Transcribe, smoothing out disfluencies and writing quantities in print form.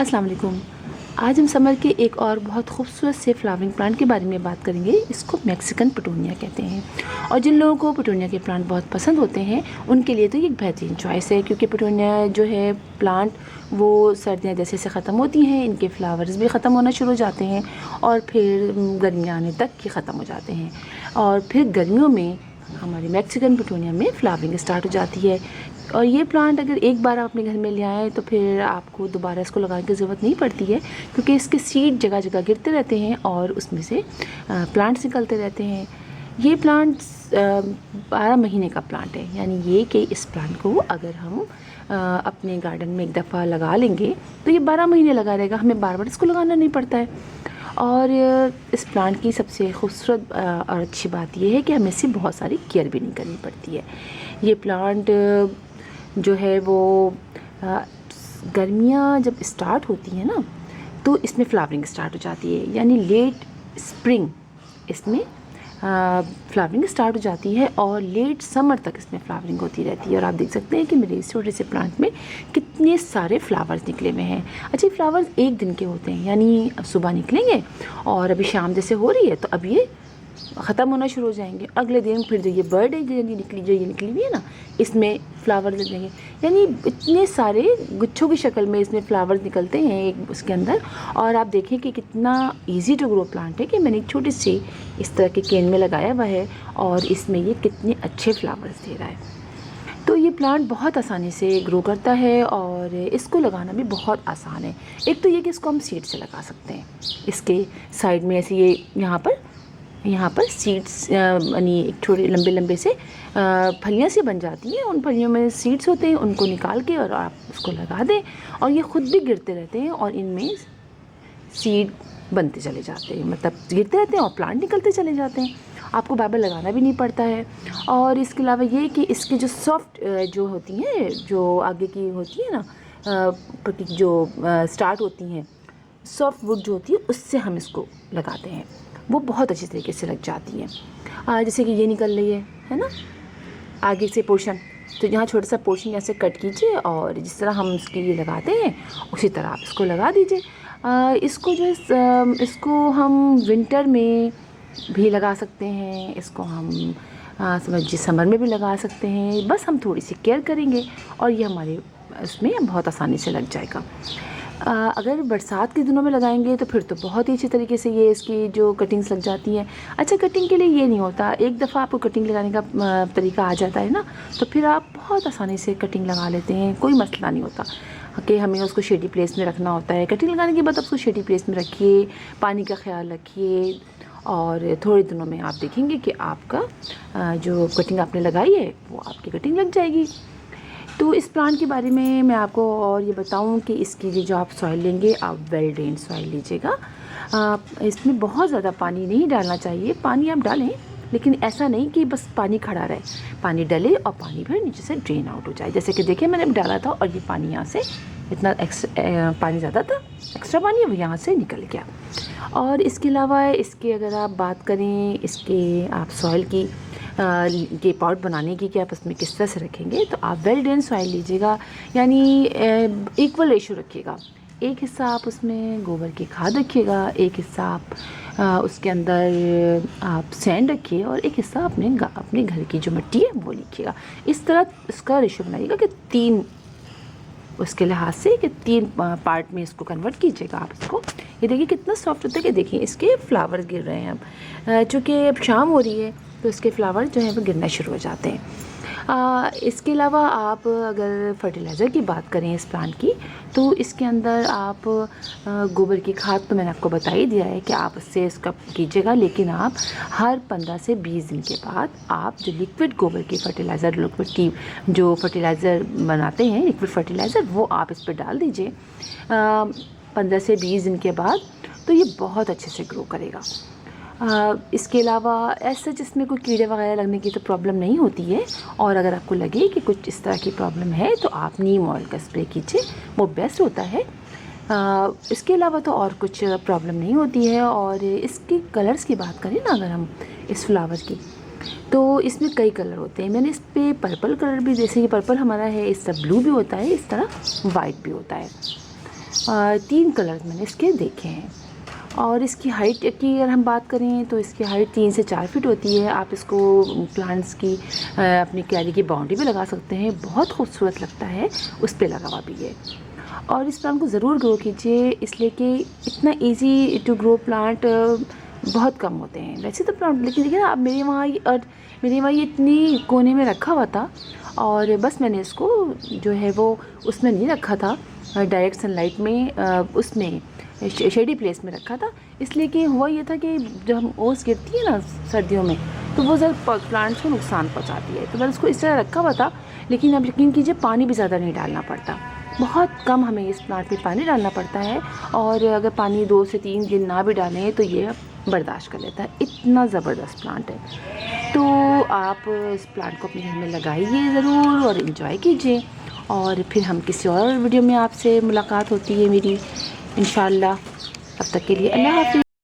अस्सलाम वालेकुम। आज हम समर के एक और बहुत खूबसूरत से फ्लावरिंग प्लांट के बारे में बात करेंगे। इसको मैक्सिकन पिटूनिया कहते हैं और जिन लोगों को पिटूनिया के प्लांट बहुत पसंद होते हैं उनके लिए तो ये एक बेहतरीन चॉइस है, क्योंकि पिटूनिया जो है प्लांट वो सर्दियाँ जैसे से ख़त्म होती हैं, इनके फ्लावर्स भी ख़त्म होना शुरू हो जाते हैं और फिर गर्मियाँ आने तक ये ख़त्म हो जाते हैं और फिर गर्मियों में हमारी मैक्सिकन पिटूनिया में फ्लावरिंग स्टार्ट हो जाती है। और ये प्लांट अगर एक बार आप अपने घर में ले आएँ तो फिर आपको दोबारा इसको लगाने की ज़रूरत नहीं पड़ती है, क्योंकि इसके सीड जगह जगह गिरते रहते हैं और उसमें से प्लांट्स निकलते रहते हैं। ये प्लांट 12 महीने का प्लांट है, यानी ये कि इस प्लांट को अगर हम अपने गार्डन में एक दफ़ा लगा लेंगे तो ये 12 महीने लगा रहेगा, हमें बार बार इसको लगाना नहीं पड़ता है। और इस प्लांट की सबसे खूबसूरत और अच्छी बात यह है कि हमें इससे बहुत सारी केयर भी नहीं करनी पड़ती है। ये प्लांट जो है वो गर्मियाँ जब स्टार्ट होती हैं ना तो इसमें फ्लावरिंग स्टार्ट हो जाती है, यानी लेट स्प्रिंग इसमें फ्लावरिंग स्टार्ट हो जाती है और लेट समर तक इसमें फ्लावरिंग होती रहती है। और आप देख सकते हैं कि मेरे इस छोटे से प्लांट में कितने सारे फ्लावर्स निकले हुए हैं। अच्छा, फ्लावर्स एक दिन के होते हैं, यानी सुबह निकलेंगे और अभी शाम जैसे हो रही है तो अब ये ख़त्म होना शुरू हो जाएंगे। अगले दिन फिर जो ये बर्ड है जो ये निकली हुई है ना, इसमें फ्लावर लग जाएंगे, यानी इतने सारे गुच्छों की शक्ल में इसमें फ्लावर्स निकलते हैं एक उसके अंदर। और आप देखें कि कितना इजी टू ग्रो प्लांट है कि मैंने एक छोटी सी इस तरह के केन में लगाया हुआ है और इसमें ये कितने अच्छे फ्लावर्स दे रहा है। तो ये प्लांट बहुत आसानी से ग्रो करता है और इसको लगाना भी बहुत आसान है। एक तो ये कि इसको हम सीड से लगा सकते हैं, इसके साइड में ऐसे ये यहाँ पर सीड्स यानी एक छोटे लंबे लंबे से फलियाँ सी बन जाती हैं, उन फलियों में सीड्स होते हैं, उनको निकाल के और आप उसको लगा दें और ये ख़ुद भी गिरते रहते हैं और इनमें सीड बनते चले जाते हैं, मतलब गिरते रहते हैं और प्लांट निकलते चले जाते हैं। आपको बार बार लगाना भी नहीं पड़ता है। और इसके अलावा ये कि इसकी जो सॉफ्ट जो होती हैं, जो आगे की होती है ना जो स्टार्ट होती हैं, सॉफ्ट वुड जो होती है उससे हम इसको लगाते हैं, वो बहुत अच्छी तरीके से लग जाती है। जैसे कि ये निकल रही है ना आगे से पोर्शन, तो यहाँ छोटा सा पोर्शन यहाँ से कट कीजिए और जिस तरह हम इसकी ये लगाते हैं उसी तरह आप इसको लगा दीजिए। इसको जो है इसको हम विंटर में भी लगा सकते हैं, इसको हम समझिए समर में भी लगा सकते हैं, बस हम थोड़ी सी केयर करेंगे और ये हमारे इसमें बहुत आसानी से लग जाएगा। अगर बरसात के दिनों में लगाएंगे तो फिर तो बहुत ही अच्छी तरीके से ये इसकी जो कटिंग्स लग जाती हैं। अच्छा, कटिंग के लिए ये नहीं होता, एक दफ़ा आपको कटिंग लगाने का तरीका आ जाता है ना तो फिर आप बहुत आसानी से कटिंग लगा लेते हैं, कोई मसला नहीं होता कि हमें उसको शेडी प्लेस में रखना होता है। कटिंग लगाने के बाद आप उसको शेडी प्लेस में रखिए, पानी का ख्याल रखिए और थोड़े दिनों में आप देखेंगे कि आपका जो कटिंग आपने लगाई है वो आपकी कटिंग लग जाएगी। तो इस प्लांट के बारे में मैं आपको और ये बताऊं कि इसके लिए जो आप सॉइल लेंगे आप वेल ड्रेन सॉइल लीजिएगा। इसमें बहुत ज़्यादा पानी नहीं डालना चाहिए, पानी आप डालें लेकिन ऐसा नहीं कि बस पानी खड़ा रहे, पानी डले और पानी फिर नीचे से ड्रेन आउट हो जाए। जैसे कि देखिए मैंने डाला था और ये पानी यहाँ से इतना पानी ज़्यादा था, एक्स्ट्रा पानी वो यहाँ से निकल गया। और इसके अलावा इसके अगर आप बात करें इसके आप सॉइल की के पॉट बनाने की कि आप उसमें किस तरह से रखेंगे, तो आप वेल ड्रेन सॉइल लीजिएगा, यानी इक्वल रेशो रखिएगा। एक हिस्सा आप उसमें गोबर की खाद रखिएगा, एक हिस्सा आप उसके अंदर आप सैंड रखिए और एक हिस्सा अपने घर की जो मिट्टी है वो लिखिएगा। इस तरह इसका रेशो बनाइएगा कि 3 उसके लिहाज से कि 3 पार्ट में इसको कन्वर्ट कीजिएगा आप इसको। ये देखिए कितना सॉफ्ट होता है कि देखिए इसके फ्लावर गिर रहे हैं। अब चूँकि अब शाम हो रही है तो इसके फ्लावर जो है वो गिरना शुरू हो जाते हैं। इसके अलावा आप अगर फर्टिलाइज़र की बात करें इस प्लांट की, तो इसके अंदर आप गोबर की खाद तो मैंने आपको बता ही दिया है कि आप उससे इसका कीजिएगा, लेकिन आप हर 15 से 20 दिन के बाद आप जो लिक्विड गोबर की फर्टिलाइज़र, लिक्विड की जो फर्टिलाइज़र बनाते हैं लिक्विड फर्टिलाइज़र, वो आप इस पर डाल दीजिए 15 से 20 दिन के बाद, तो ये बहुत अच्छे से ग्रो करेगा। इसके अलावा ऐसा जिसमें कोई कीड़े वगैरह लगने की तो प्रॉब्लम नहीं होती है। और अगर आपको लगे कि कुछ इस तरह की प्रॉब्लम है तो आप नीम ऑयल का स्प्रे कीजिए, वो बेस्ट होता है। इसके अलावा तो और कुछ प्रॉब्लम नहीं होती है। और इसके कलर्स की बात करें ना अगर हम इस फ्लावर की, तो इसमें कई कलर होते हैं। मैंने इस पर पर्पल कलर भी, जैसे ये पर्पल हमारा है, इस तरह ब्लू भी होता है, इस तरह वाइट भी होता है। 3 कलर मैंने इसके देखे हैं। और इसकी हाइट की अगर हम बात करें तो इसकी हाइट 3 से 4 फीट होती है। आप इसको प्लांट्स की अपनी क्यारी की बाउंड्री पे लगा सकते हैं, बहुत खूबसूरत लगता है, उस पे लगा हुआ भी है। और इस प्लांट को ज़रूर ग्रो कीजिए, इसलिए कि इतना इजी टू ग्रो प्लांट बहुत कम होते हैं वैसे तो प्लांट। लेकिन देखिए ना, अब मेरे वहाँ ये इतनी कोने में रखा हुआ था, और बस मैंने इसको जो है वो उसमें नहीं रखा था डायरेक्ट सनलाइट में, उसमें शेडी प्लेस में रखा था। इसलिए कि हुआ ये था कि जब हम ओस गिरती है ना सर्दियों में, तो वो ज़रा प्लांट्स को नुकसान पहुंचाती है, तो मैंने उसको इस तरह रखा हुआ था। लेकिन अब यकीन कीजिए, पानी भी ज़्यादा नहीं डालना पड़ता, बहुत कम हमें इस प्लांट में पानी डालना पड़ता है। और अगर पानी 2 से 3 दिन ना भी डालें तो ये बर्दाश्त कर लेता है, इतना ज़बरदस्त प्लांट है। तो आप इस प्लांट को अपने घर में लगाइए ज़रूर और इन्जॉय कीजिए। और फिर हम किसी और वीडियो में आपसे मुलाकात होती है मेरी, इंशाल्लाह। तब तक के लिए अल्लाह हाफ़िज़।